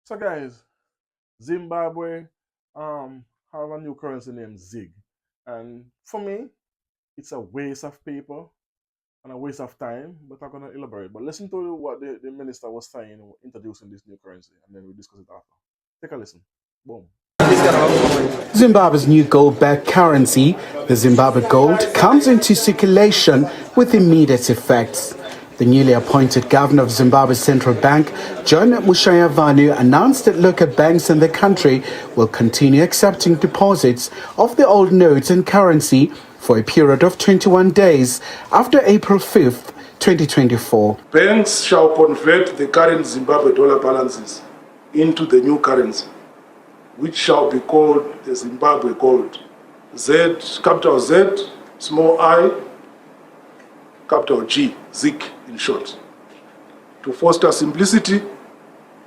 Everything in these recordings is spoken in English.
So guys, Zimbabwe have a new currency named ZIG. And for me, it's a waste of paper and a waste of time, but I'm gonna elaborate. But listen to what the minister was saying introducing this new currency, and then we'll discuss it after. Take a listen. Boom. Zimbabwe's new gold backed currency, the Zimbabwe Gold, comes into circulation with immediate effects. The newly appointed governor of Zimbabwe's central bank, John Mushayavanu, announced that local banks in the country will continue accepting deposits of the old notes and currency for a period of 21 days after April 5th, 2024. Banks shall convert the current Zimbabwe dollar balances into the new currency, which shall be called the Zimbabwe Gold. Z, capital Z, small I, capital G, ZIG in short, to foster simplicity,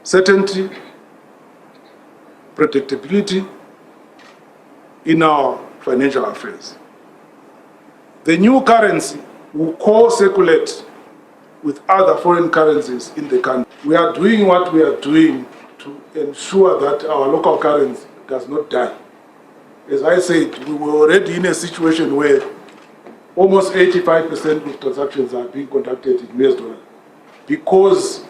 certainty, predictability in our financial affairs. The new currency will co-circulate with other foreign currencies in the country. We are doing what we are doing to ensure that our local currency does not die. As I said, we were already in a situation where almost 85% of transactions are being conducted in US dollars because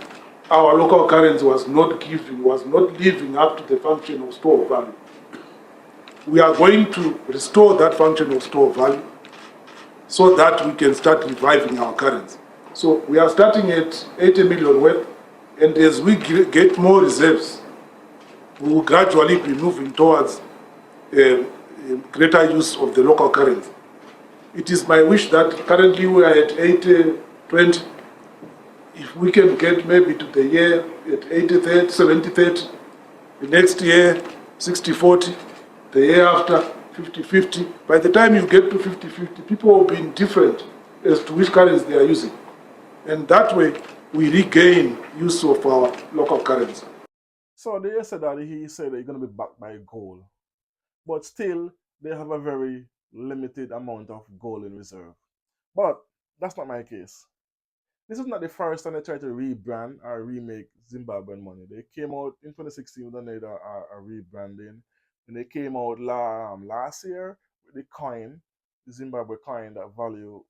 our local currency was not living up to the function of store of value. We are going to restore that function of store of value so that we can start reviving our currency. So we are starting at 80 million worth, and as we get more reserves, we will gradually be moving towards greater use of the local currency. It is my wish that currently we are at 80-20. If we can get maybe to the year at 80-30, 70-30, the next year 60-40, the year after 50-50. By the time you get to 50-50, people will be indifferent as to which currency they are using. And that way, we regain use of our local currency. So they said that he said that he's gonna be backed by gold, but still they have a very limited amount of gold in reserve. But that's not my case. This is not the first time they tried to rebrand or remake Zimbabwean money. They came out in 2016 with a rebranding, and they came out last year with the coin, the Zimbabwe coin that value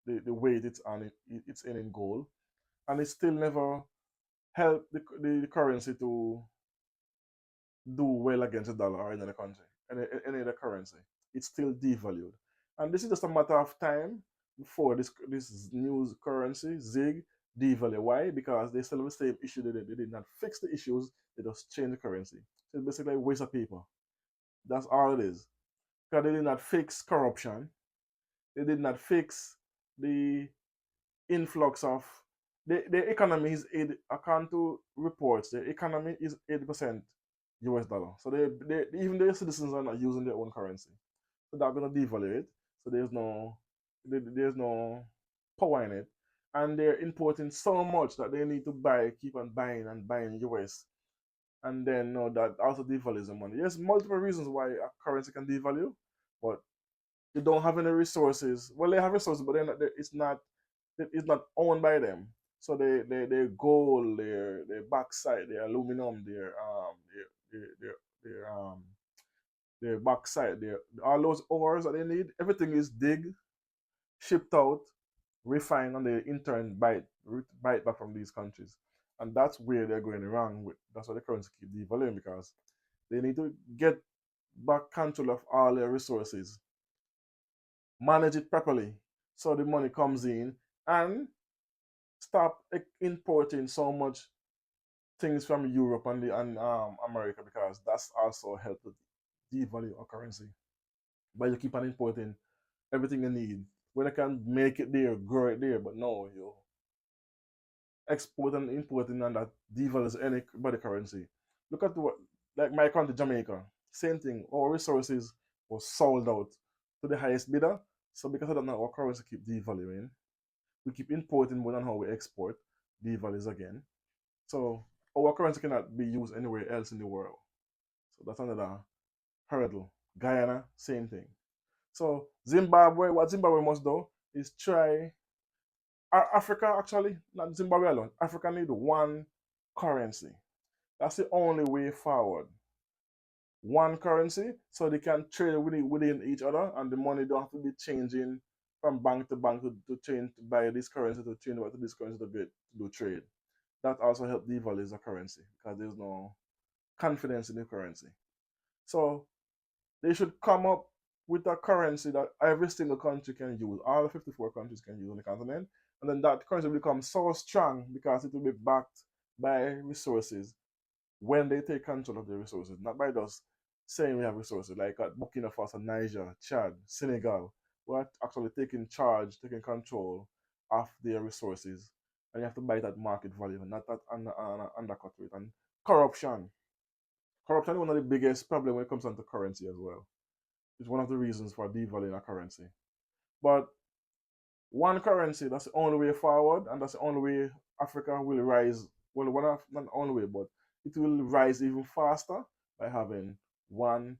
the weight it's on it's in gold, and it still never helped the currency to do well against the dollar or any other country, any other currency. It's still devalued, and this is just a matter of time before this new currency ZIG devalue. Why? Because they still have the same issue. They did not fix the issues. They just change the currency. So it's basically a waste of paper. That's all it is. Because they did not fix corruption. They did not fix the influx of the economy is according to reports, the economy is 80% US dollar. So they even their citizens are not using their own currency. So they're gonna devalue it. So there's no power in it. And they're importing so much that they need to keep on buying and buying US. And then that also devalues the money. There's multiple reasons why a currency can devalue, but they don't have any resources. Well, they have resources, but it's not owned by them. So their gold, their bauxite, their aluminum, their bauxite, their all those ores that they need, everything is dig, shipped out, refined, and they in turn buy it back from these countries. And that's where they're going wrong with. That's why the currency keep devaluing, because they need to get back control of all their resources, manage it properly, so the money comes in, and stop importing so much things from Europe and America, because that's also helped to devalue our currency. But you keep on importing everything you need. When I can make it there, grow it there, but no, you export and importing, and that devalues anybody currency. Look at what, like my country, Jamaica, same thing. Our resources was sold out to the highest bidder. So because of that, now our currency keep devaluing. We keep importing more than how we export, devalues again. So our currency cannot be used anywhere else in the world. So that's another hurdle. Guyana, same thing. So Zimbabwe, what Zimbabwe must do is try. Africa, actually, not Zimbabwe alone. Africa need one currency. That's the only way forward. One currency, so they can trade within each other, and the money don't have to be changing from bank to bank to change to buy this currency to change to this currency to do trade. That also helps devalue the currency because there's no confidence in the currency. So they should come up with a currency that every single country can use. All the 54 countries can use on the continent. And then that currency will become so strong because it will be backed by resources when they take control of the resources, not by just saying we have resources, like at Burkina Faso, Niger, Chad, Senegal, we're actually taking charge, taking control of their resources. And you have to buy that market value, not that undercut rate. And corruption. Corruption is one of the biggest problems when it comes down to currency as well. It's one of the reasons for devaluing a currency. But one currency, that's the only way forward, and that's the only way Africa will rise. Well, not the only way, but it will rise even faster by having one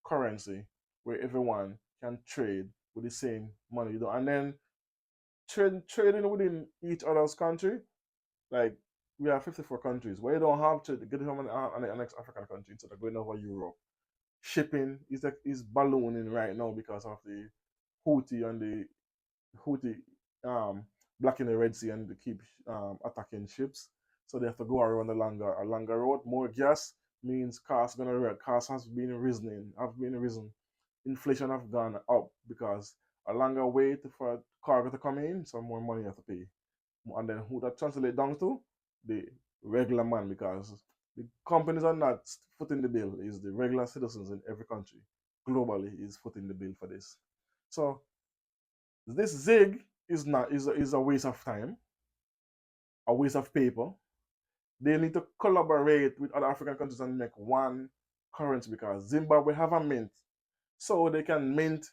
currency where everyone can trade with the same money. And then trading within each other's country, like we have 54 countries where you don't have to get it from the next African country instead of going over Europe. Shipping is ballooning right now because of the Houthi and the Houthi blocking the Red Sea and they keep attacking ships. So they have to go around a longer road. More gas means cost has been risen. Inflation have gone up because a longer way for cargo to come in, so more money you have to pay. And then who that translate down to? The regular man, because the companies are not footing the bill, is the regular citizens in every country globally is footing the bill for this. So this ZIG is a waste of time, a waste of paper. They need to collaborate with other African countries and make one currency because Zimbabwe have a mint, so they can mint.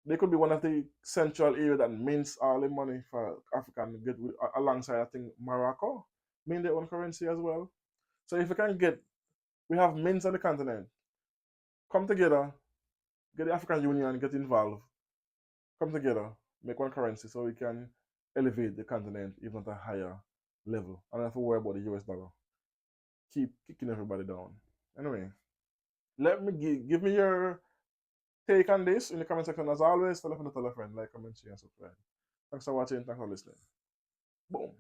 They could be one of the central area that mints all the money for Africa and get with, alongside I think Morocco mint their own currency as well. So if we can get, we have mints on the continent, come together, get the African Union, get involved, come together, make one currency so we can elevate the continent even at a higher level. I don't have to worry about the US dollar. Keep kicking everybody down. Anyway, let me give me your take on this in the comment section. As always, tell a friend, like, comment, share, and subscribe. Thanks for watching. Thanks for listening. Boom.